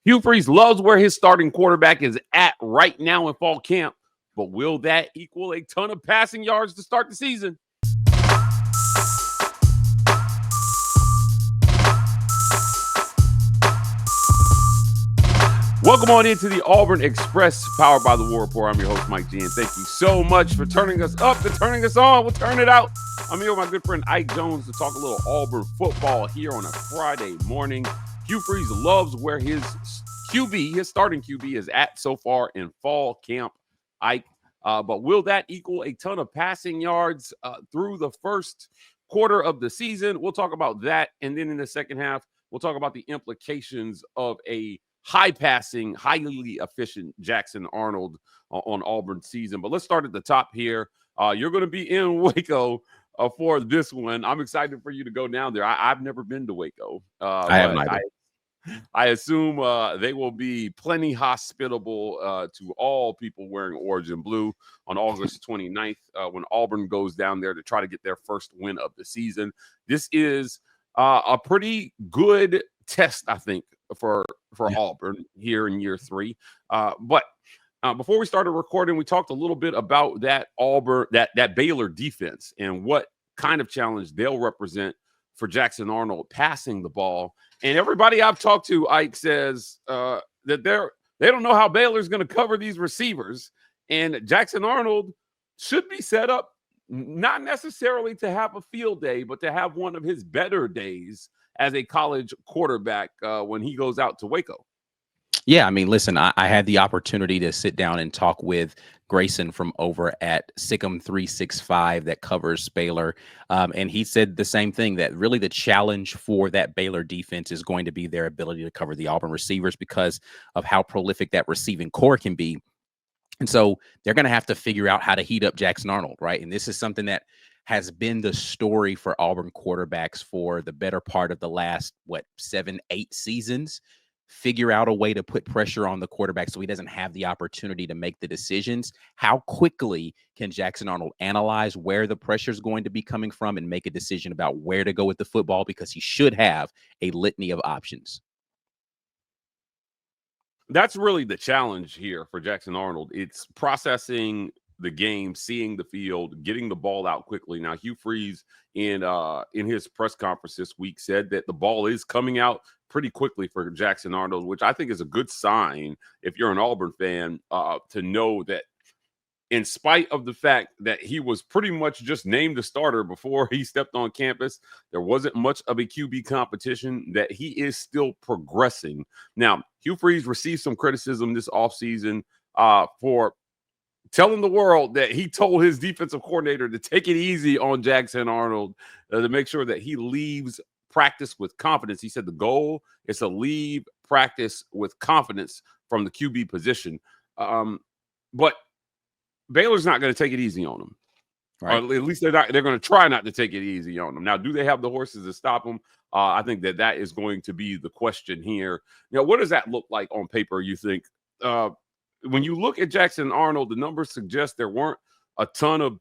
Hugh Freeze loves where his starting quarterback is at right now in fall camp, but will that equal a ton of passing yards to start the season? Welcome on into the Auburn Express, powered by the War Report. I'm your host, Mike G, and thank you so much for turning us up and turning us on. We'll turn it out. I'm here with my good friend Ike Jones to talk a little Auburn football here on a Friday morning. Hugh Freeze loves where his starting QB is at so far in fall camp, Ike. But will that equal a ton of passing yards through the first quarter of the season? We'll talk about that. And then in the second half, we'll talk about the implications of a high-passing, highly efficient Jackson Arnold on Auburn season. But let's start at the top here. You're going to be in Waco for this one. I'm excited for you to go down there. I've never been to Waco. I haven't either. I assume they will be plenty hospitable to all people wearing orange and blue on August 29th when Auburn goes down there to try to get their first win of the season. This is a pretty good test, I think, for Auburn here in year three. But before we started recording, we talked a little bit about that Baylor defense and what kind of challenge they'll represent for Jackson Arnold passing the ball. And everybody I've talked to, Ike, says that they don't know how Baylor's going to cover these receivers. And Jackson Arnold should be set up not necessarily to have a field day, but to have one of his better days as a college quarterback when he goes out to Waco. Yeah, I mean, listen, I had the opportunity to sit down and talk with Grayson from over at Sikkim 365 that covers Baylor. And he said the same thing, that really the challenge for that Baylor defense is going to be their ability to cover the Auburn receivers because of how prolific that receiving core can be. And so they're going to have to figure out how to heat up Jackson Arnold, right? And this is something that has been the story for Auburn quarterbacks for the better part of the last, 7-8 seasons. Figure out a way to put pressure on the quarterback so he doesn't have the opportunity to make the decisions. How quickly can Jackson Arnold analyze where the pressure is going to be coming from and make a decision about where to go with the football, because he should have a litany of options. That's really the challenge here for Jackson Arnold. It's processing the game, seeing the field, getting the ball out quickly. Now, Hugh Freeze in his press conference this week said that the ball is coming out pretty quickly for Jackson Arnold, which I think is a good sign if you're an Auburn fan to know that in spite of the fact that he was pretty much just named a starter before he stepped on campus, there wasn't much of a QB competition, that he is still progressing. Now, Hugh Freeze received some criticism this offseason for telling the world that he told his defensive coordinator to take it easy on Jackson Arnold to make sure that he leaves practice with confidence. He said the goal is to leave practice with confidence from the QB position. But Baylor's not going to take it easy on him. Right. Or at least they're going to try not to take it easy on him. Now, do they have the horses to stop him? I think that is going to be the question here. What does that look like on paper, you think? When you look at Jackson Arnold, the numbers suggest there weren't a ton of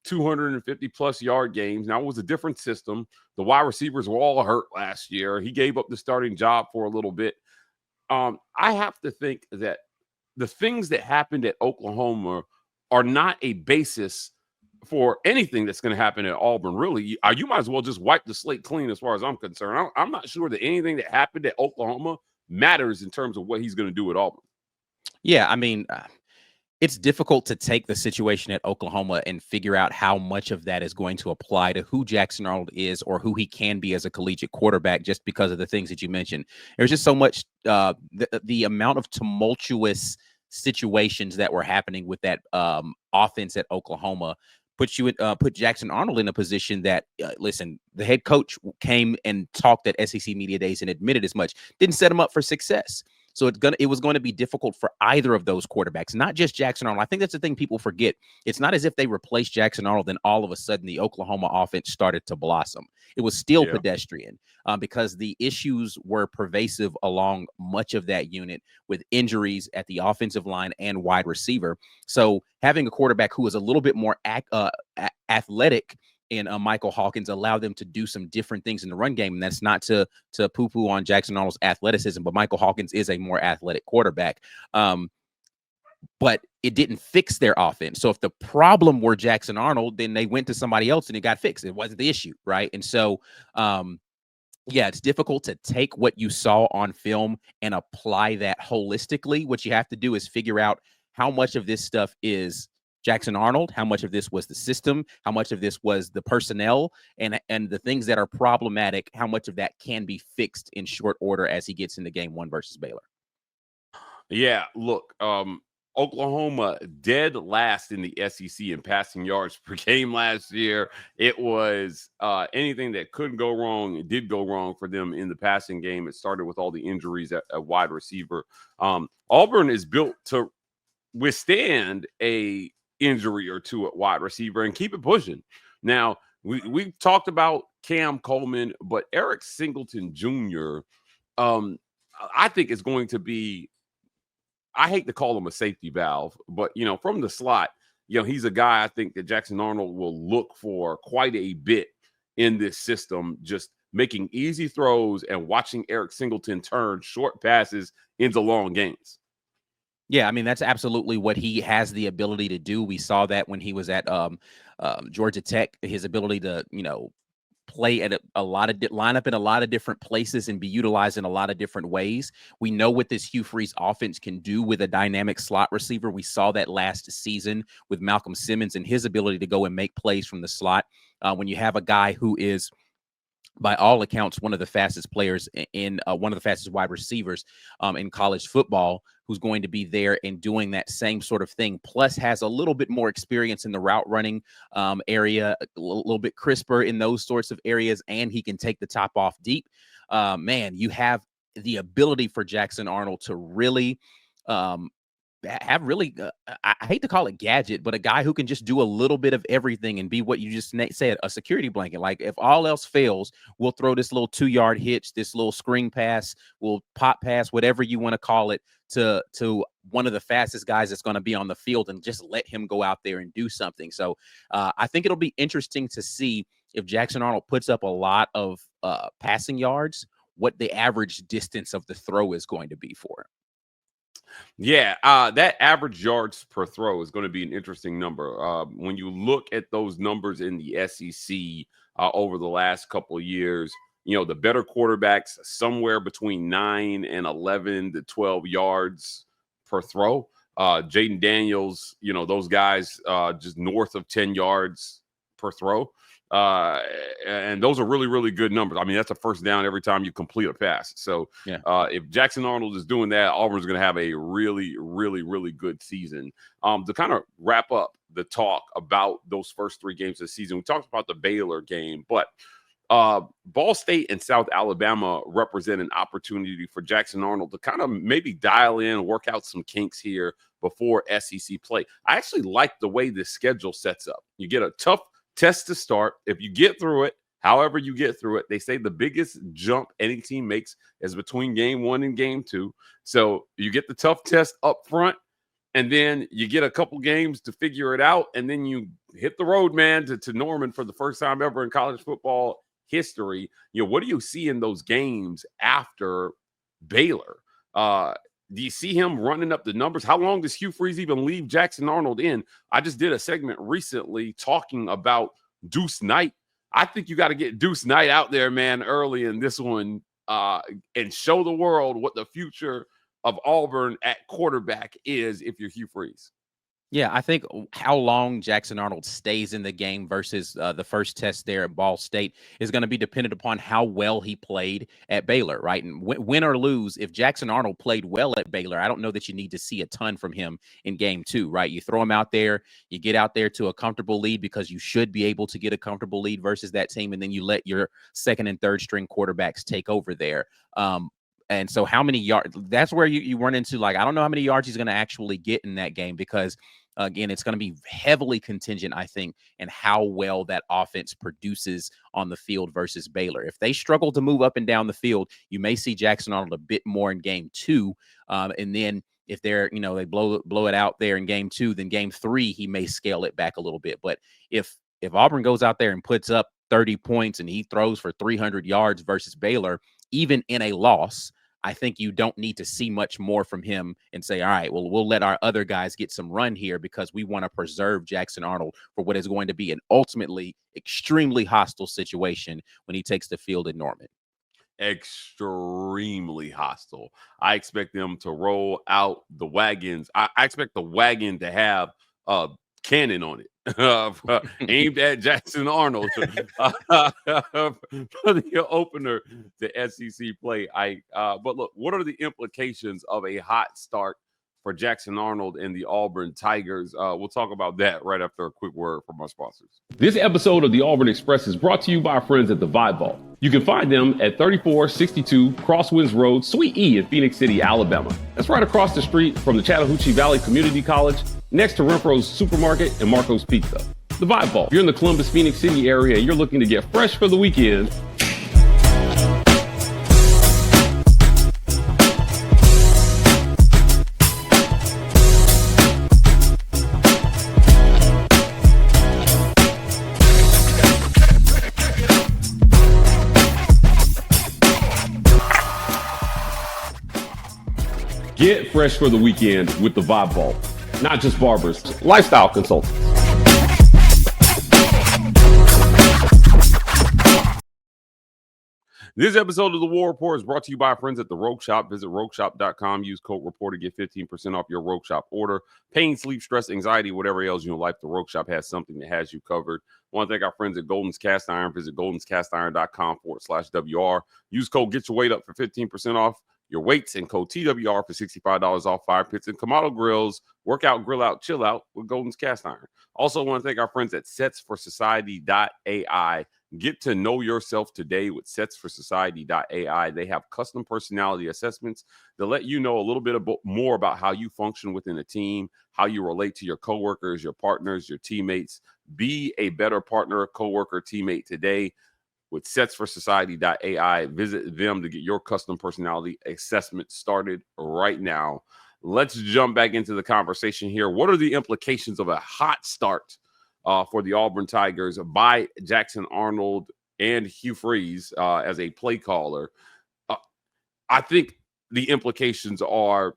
250-plus yard games. Now, it was a different system. The wide receivers were all hurt last year. He gave up the starting job for a little bit. I have to think that the things that happened at Oklahoma are not a basis for anything that's going to happen at Auburn, really. You might as well just wipe the slate clean as far as I'm concerned. I'm not sure that anything that happened at Oklahoma matters in terms of what he's going to do at Auburn. Yeah, I mean, it's difficult to take the situation at Oklahoma and figure out how much of that is going to apply to who Jackson Arnold is or who he can be as a collegiate quarterback, just because of the things that you mentioned. There's just so much, the amount of tumultuous situations that were happening with that offense at Oklahoma put Jackson Arnold in a position that, listen, the head coach came and talked at SEC Media Days and admitted as much, didn't set him up for success. So it was going to be difficult for either of those quarterbacks, not just Jackson Arnold. I think that's the thing people forget. It's not as if they replaced Jackson Arnold and all of a sudden the Oklahoma offense started to blossom. It was still pedestrian because the issues were pervasive along much of that unit with injuries at the offensive line and wide receiver. So having a quarterback who is a little bit more athletic and Michael Hawkins allow them to do some different things in the run game. And that's not to poo-poo on Jackson Arnold's athleticism, but Michael Hawkins is a more athletic quarterback. But it didn't fix their offense. So if the problem were Jackson Arnold, then they went to somebody else and it got fixed. It wasn't the issue, right? And so, yeah, it's difficult to take what you saw on film and apply that holistically. What you have to do is figure out how much of this stuff is Jackson Arnold, how much of this was the system, how much of this was the personnel, and the things that are problematic, how much of that can be fixed in short order as he gets into game 1 versus Baylor. Yeah, look, Oklahoma dead last in the SEC in passing yards per game last year. It was anything that couldn't go wrong. It did go wrong for them in the passing game. It started with all the injuries at wide receiver. Auburn is built to withstand a injury or two at wide receiver and keep it pushing. Now, we've talked about Cam Coleman, but Eric Singleton Jr., I think is going to be, I hate to call him a safety valve, but, from the slot, he's a guy I think that Jackson Arnold will look for quite a bit in this system, just making easy throws and watching Eric Singleton turn short passes into long gains. Yeah, I mean, that's absolutely what he has the ability to do. We saw that when he was at Georgia Tech, his ability to, play at a lot of line up in a lot of different places and be utilized in a lot of different ways. We know what this Hugh Freeze offense can do with a dynamic slot receiver. We saw that last season with Malcolm Simmons and his ability to go and make plays from the slot. When you have a guy who is, by all accounts, one of the fastest players in one of the fastest wide receivers in college football, who's going to be there and doing that same sort of thing, plus has a little bit more experience in the route running area, a little bit crisper in those sorts of areas, and he can take the top off deep. Man, you have the ability for Jackson Arnold to really have really, I hate to call it gadget, but a guy who can just do a little bit of everything and be what you just said, a security blanket. Like if all else fails, we'll throw this little 2-yard hitch, this little screen pass, we'll pop pass, whatever you want to call it, to one of the fastest guys that's going to be on the field and just let him go out there and do something. So I think it'll be interesting to see if Jackson Arnold puts up a lot of passing yards, what the average distance of the throw is going to be for him. Yeah, that average yards per throw is going to be an interesting number. When you look at those numbers in the SEC over the last couple of years, the better quarterbacks somewhere between 9 and 11 to 12 yards per throw. Jaden Daniels, those guys just north of 10 yards per throw. And those are really, really good numbers. I mean, that's a first down every time you complete a pass. So yeah. If Jackson Arnold is doing that, Auburn's going to have a really, really, really good season. To kind of wrap up the talk about those first 3 games of the season, we talked about the Baylor game, but Ball State and South Alabama represent an opportunity for Jackson Arnold to kind of maybe dial in, work out some kinks here before SEC play. I actually like the way this schedule sets up. You get a tough test to start. If you get through it, however you get through it, they say the biggest jump any team makes is between game 1 and game 2. So you get the tough test up front, and then you get a couple games to figure it out, and then you hit the road, man, to Norman for the first time ever in college football history. What do you see in those games after Baylor? Do you see him running up the numbers? How long does Hugh Freeze even leave Jackson Arnold in? I just did a segment recently talking about Deuce Knight. I think you got to get Deuce Knight out there, man, early in this one and show the world what the future of Auburn at quarterback is if you're Hugh Freeze. Yeah, I think how long Jackson Arnold stays in the game versus the first test there at Ball State is going to be dependent upon how well he played at Baylor, right? And win or lose, if Jackson Arnold played well at Baylor, I don't know that you need to see a ton from him in game 2, right? You throw him out there, you get out there to a comfortable lead because you should be able to get a comfortable lead versus that team, and then you let your second and third string quarterbacks take over there. And so how many yards, that's where you run into, like, I don't know how many yards he's going to actually get in that game because, again, it's going to be heavily contingent, I think, in how well that offense produces on the field versus Baylor. If they struggle to move up and down the field, you may see Jackson Arnold a bit more in game 2. And then if they're, they blow it out there in game 2, then game 3, he may scale it back a little bit. But if if Auburn goes out there and puts up 30 points and he throws for 300 yards versus Baylor, even in a loss, I think you don't need to see much more from him and say, all right, well, we'll let our other guys get some run here because we want to preserve Jackson Arnold for what is going to be an ultimately extremely hostile situation when he takes the field in Norman. Extremely hostile. I expect them to roll out the wagons. I expect the wagon to have a cannon on it aimed at Jackson Arnold for the opener to SEC play. But look, what are the implications of a hot start for Jackson Arnold and the Auburn Tigers? We'll talk about that right after a quick word from our sponsors. This episode of the Auburn Express is brought to you by our friends at the Vibe Vault. You can find them at 3462 Crosswinds Road, Suite E in Phoenix City, Alabama. That's right across the street from the Chattahoochee Valley Community College, next to Renfro's Supermarket and Marco's Pizza. The Vibe Vault. If you're in the Columbus, Phoenix City area and you're looking to get fresh for the weekend, get fresh for the weekend with the Vibe Vault. Not just barbers, lifestyle consultants. This episode of the War Report is brought to you by our friends at the Rogue Shop. Visit rogueshop.com. Use code REPORT to get 15% off your Rogue Shop order. Pain, sleep, stress, anxiety, whatever ails you in life, the Rogue Shop has something that has you covered. I want to thank our friends at Golden's Cast Iron. Visit goldenscastiron.com/WR. Use code Get Your Weight Up for 15% off your weights and code TWR for $65 off fire pits and Kamado grills. Work out, grill out, chill out with Golden's Cast Iron. Also want to thank our friends at setsforsociety.ai. Get to know yourself today with setsforsociety.ai. They have custom personality assessments that let you know a little bit more about how you function within a team, how you relate to your coworkers, your partners, your teammates. Be a better partner, coworker, teammate today with setsforsociety.ai. Visit them to get your custom personality assessment started right now. Let's jump back into the conversation here. What are the implications of a hot start for the Auburn Tigers by Jackson Arnold and Hugh Freeze as a play caller? I think the implications are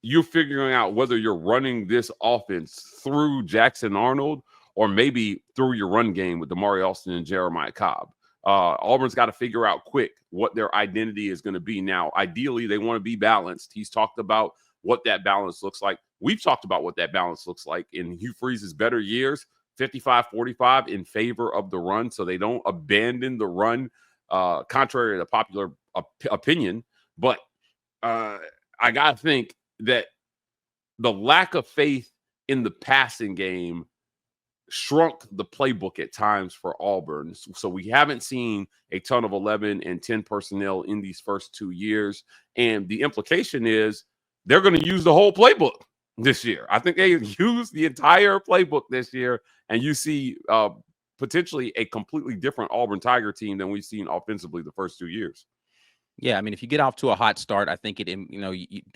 you're figuring out whether you're running this offense through Jackson Arnold or maybe through your run game with Damari Alston and Jeremiah Cobb. Auburn's got to figure out quick what their identity is going to be. Now, ideally, they want to be balanced. He's talked about what that balance looks like. We've talked about what that balance looks like in Hugh Freeze's better years, 55-45 in favor of the run, so they don't abandon the run, contrary to the popular opinion. But I got to think that the lack of faith in the passing game shrunk the playbook at times for Auburn. So we haven't seen a ton of 11 and 10 personnel in these first 2 years. And the implication is they're going to use the whole playbook this year. I think they use the entire playbook this year. And you see potentially a completely different Auburn Tiger team than we've seen offensively the first 2 years. Yeah, I mean, if you get off to a hot start, I think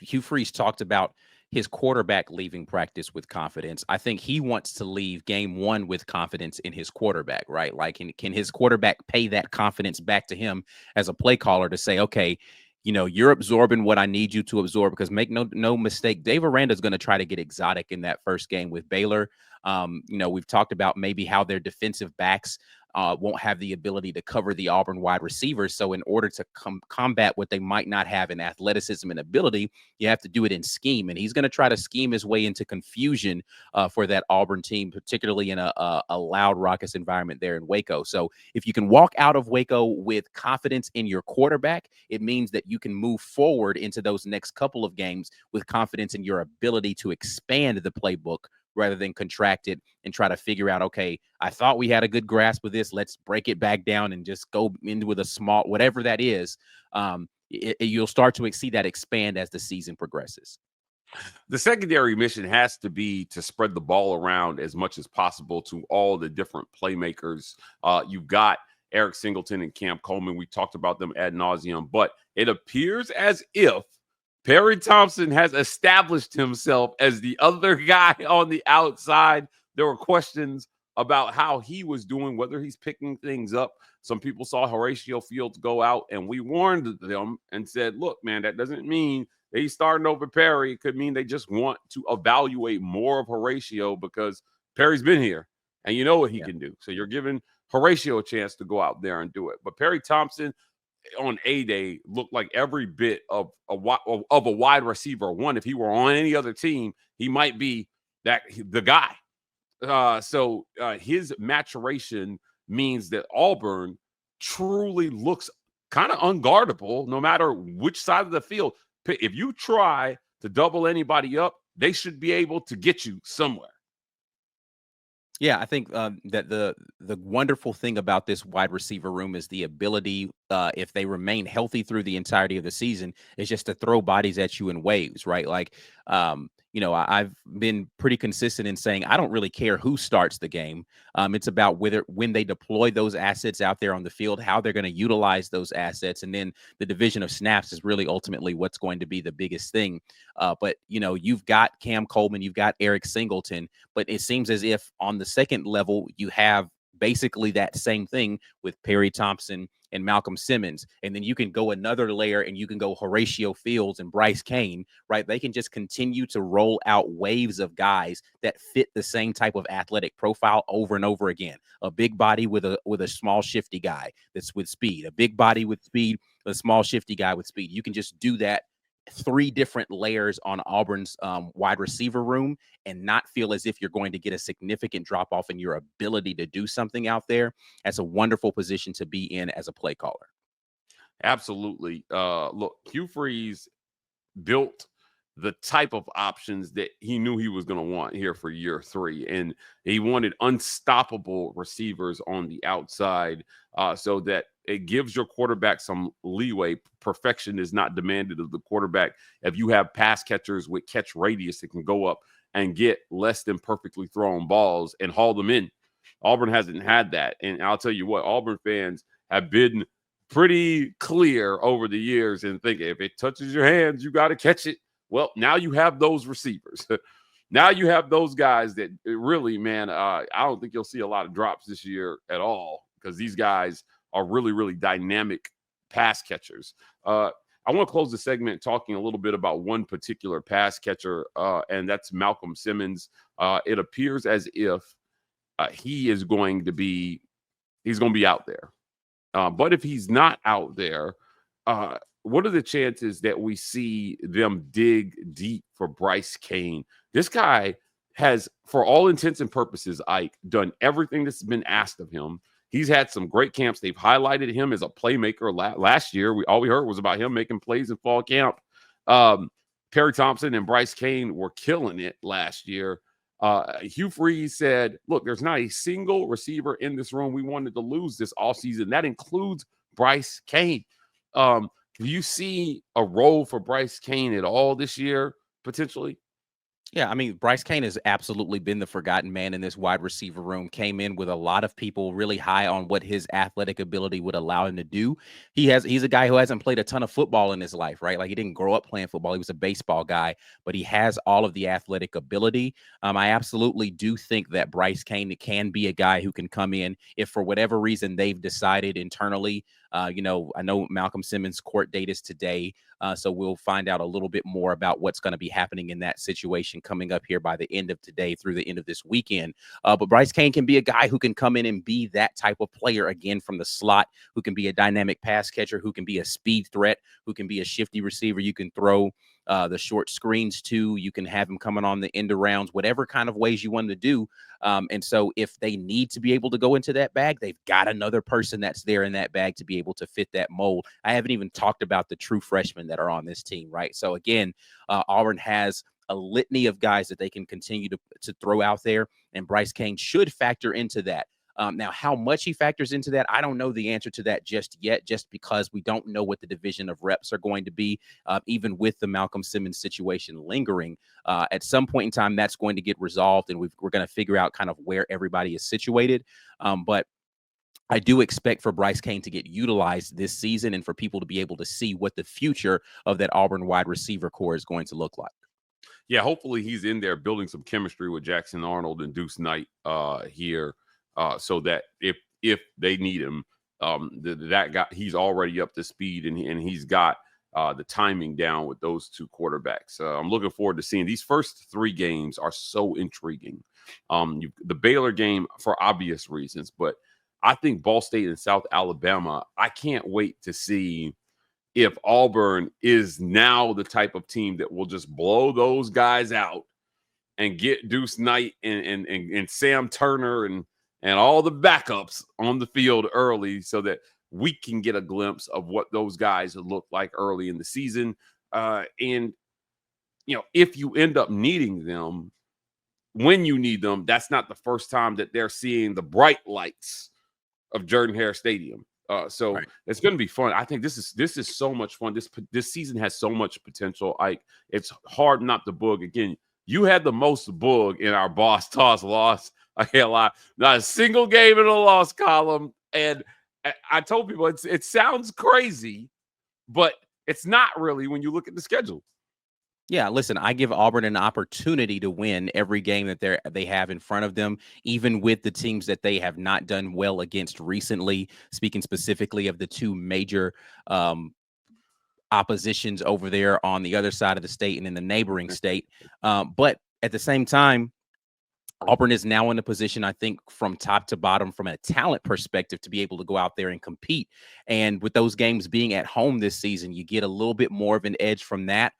Hugh Freeze talked about his quarterback leaving practice with confidence. I think he wants to leave game one with confidence in his quarterback, right? Like, can his quarterback pay that confidence back to him as a play caller to say, okay, you're absorbing what I need you to absorb? Because make no mistake, Dave Aranda is going to try to get exotic in that first game with Baylor. We've talked about maybe how their defensive backs won't have the ability to cover the Auburn wide receivers. So in order to combat what they might not have in athleticism and ability, you have to do it in scheme. And he's going to try to scheme his way into confusion for that Auburn team, particularly in a loud, raucous environment there in Waco. So if you can walk out of Waco with confidence in your quarterback, it means that you can move forward into those next couple of games with confidence in your ability to expand the playbook rather than contract it and try to figure out, okay, I thought we had a good grasp of this. Let's break it back down and just go in with a small, whatever that is. You'll start to see that expand as the season progresses. The secondary mission has to be to spread the ball around as much as possible to all the different playmakers. You've got Eric Singleton and Cam Coleman. We talked about them ad nauseum, but it appears as if Perry Thompson has established himself as the other guy on the outside. There were questions about how he was doing, whether he's picking things up. Some people saw Horatio Fields go out, and we warned them and said, look, man, that doesn't mean they starting over Perry. It could mean they just want to evaluate more of Horatio because Perry's been here and you know what he can do. So you're giving Horatio a chance to go out there and do it. But Perry Thompson on A-Day looked like every bit of a wide receiver one. If he were on any other team, he might be the guy. So his maturation means that Auburn truly looks kind of unguardable no matter which side of the field. If you try to double anybody up, they should be able to get you somewhere. Yeah, I think that the wonderful thing about this wide receiver room is the ability, if they remain healthy through the entirety of the season, is just to throw bodies at you in waves, right? Like, I've been pretty consistent in saying I don't really care who starts the game. It's about when they deploy those assets out there on the field, how they're going to utilize those assets. And then the division of snaps is really ultimately what's going to be the biggest thing. But you've got Cam Coleman, you've got Eric Singleton, but it seems as if on the second level, you have basically that same thing with Perry Thompson and Malcolm Simmons. And then you can go another layer and you can go Horatio Fields and Bryce Cain, right? They can just continue to roll out waves of guys that fit the same type of athletic profile over and over again. A big body with a small shifty guy that's with speed, a big body with speed, a small shifty guy with speed. You can just do that 3 different layers on Auburn's wide receiver room and not feel as if you're going to get a significant drop off in your ability to do something out there. That's a wonderful position to be in as a play caller. Absolutely. Look, Hugh Freeze built the type of options that he knew he was going to want here for year 3. And he wanted unstoppable receivers on the outside so that it gives your quarterback some leeway. Perfection is not demanded of the quarterback. If you have pass catchers with catch radius that can go up and get less than perfectly thrown balls and haul them in, Auburn hasn't had that. And I'll tell you what, Auburn fans have been pretty clear over the years and think if it touches your hands, you got to catch it. Well, now you have those receivers. Now you have those guys that really, man, I don't think you'll see a lot of drops this year at all because these guys are really, really dynamic pass catchers. I want to close the segment talking a little bit about one particular pass catcher, and that's Malcolm Simmons. It appears as if he's going to be out there. But if he's not out there, what are the chances that we see them dig deep for Bryce Cain? This guy has, for all intents and purposes, Ike, done everything that's been asked of him. He's had some great camps. They've highlighted him as a playmaker last year. All we heard was about him making plays in fall camp. Perry Thompson and Bryce Cain were killing it last year. Hugh Freeze said, look, there's not a single receiver in this room we wanted to lose this offseason. That includes Bryce Cain. Do you see a role for Bryce Cain at all this year, potentially? Yeah, I mean, Bryce Cain has absolutely been the forgotten man in this wide receiver room. Came in with a lot of people really high on what his athletic ability would allow him to do. He's a guy who hasn't played a ton of football in his life, right? Like he didn't grow up playing football. He was a baseball guy, but he has all of the athletic ability. I absolutely do think that Bryce Cain can be a guy who can come in if for whatever reason they've decided internally. I know Malcolm Simmons' court date is today. So we'll find out a little bit more about what's going to be happening in that situation coming up here by the end of today through the end of this weekend. But Bryce Cain can be a guy who can come in and be that type of player again from the slot, who can be a dynamic pass catcher, who can be a speed threat, who can be a shifty receiver. You can throw the short screens too. You can have him coming on the end arounds, whatever kind of ways you want to do. And so if they need to be able to go into that bag, they've got another person that's there in that bag to be able to fit that mold. I haven't even talked about the true freshmen that are on this team, right? So again, Auburn has a litany of guys that they can continue to throw out there, and Bryce Cain should factor into that. Now, how much he factors into that, I don't know the answer to that just yet, just because we don't know what the division of reps are going to be, even with the Malcolm Simmons situation lingering. At some point in time, that's going to get resolved, and we're going to figure out kind of where everybody is situated. But I do expect for Bryce Cain to get utilized this season and for people to be able to see what the future of that Auburn wide receiver core is going to look like. Yeah, hopefully he's in there building some chemistry with Jackson Arnold and Deuce Knight here so that if they need him, that guy, he's already up to speed, and he's got the timing down with those two quarterbacks. I'm looking forward to seeing these first 3 games are so intriguing. The Baylor game for obvious reasons, but I think Ball State and South Alabama, I can't wait to see if Auburn is now the type of team that will just blow those guys out and get Deuce Knight and Sam Turner and all the backups on the field early, so that we can get a glimpse of what those guys look like early in the season. And, if you end up needing them, when you need them, that's not the first time that they're seeing the bright lights of Jordan-Hare Stadium. So right. It's going to be fun. I think this is so much fun. This season has so much potential. It's hard not to bug. Again, you had the most bug in our Boss Toss loss. I can't lie. Not a single game in the loss column. And I told people it sounds crazy, but it's not really when you look at the schedule. Yeah, listen, I give Auburn an opportunity to win every game that they have in front of them, even with the teams that they have not done well against recently, speaking specifically of the 2 major oppositions over there on the other side of the state and in the neighboring state. But at the same time, Auburn is now in a position, I think, from top to bottom, from a talent perspective, to be able to go out there and compete. And with those games being at home this season, you get a little bit more of an edge from that.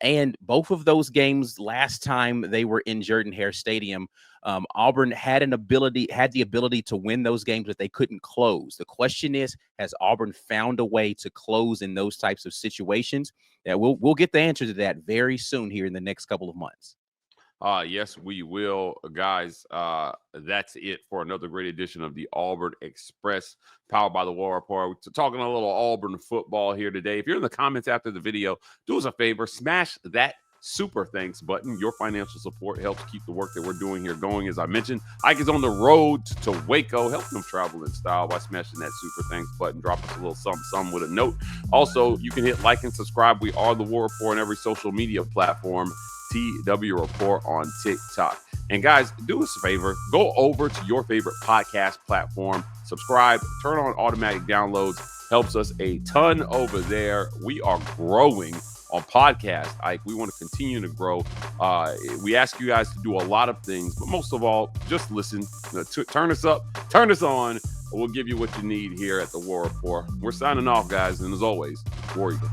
And both of those games last time they were in Jordan-Hare Stadium, Auburn had the ability to win those games, but they couldn't close. The question is, has Auburn found a way to close in those types of situations? Yeah, we'll get the answer to that very soon here in the next couple of months. Yes, we will, guys. That's it for another great edition of the Auburn Express, powered by the WR Report. We're talking a little Auburn football here today. If you're in the comments after the video, do us a favor, smash that super thanks button. Your financial support helps keep the work that we're doing here going. As I mentioned, Ike is on the road to Waco, helping them travel in style by smashing that super thanks button. Drop us a little something with a note. Also, you can hit like and subscribe. We are the WR Report on every social media platform. TW Report on TikTok. And guys, do us a favor, go over to your favorite podcast platform, subscribe, turn on automatic downloads, helps us a ton over there. We are growing on podcast, Ike. We want to continue to grow. We ask you guys to do a lot of things, but most of all, just listen. Turn us up, turn us on. We'll give you what you need here at the WR Report. We're signing off, guys, and as always, War Eagle.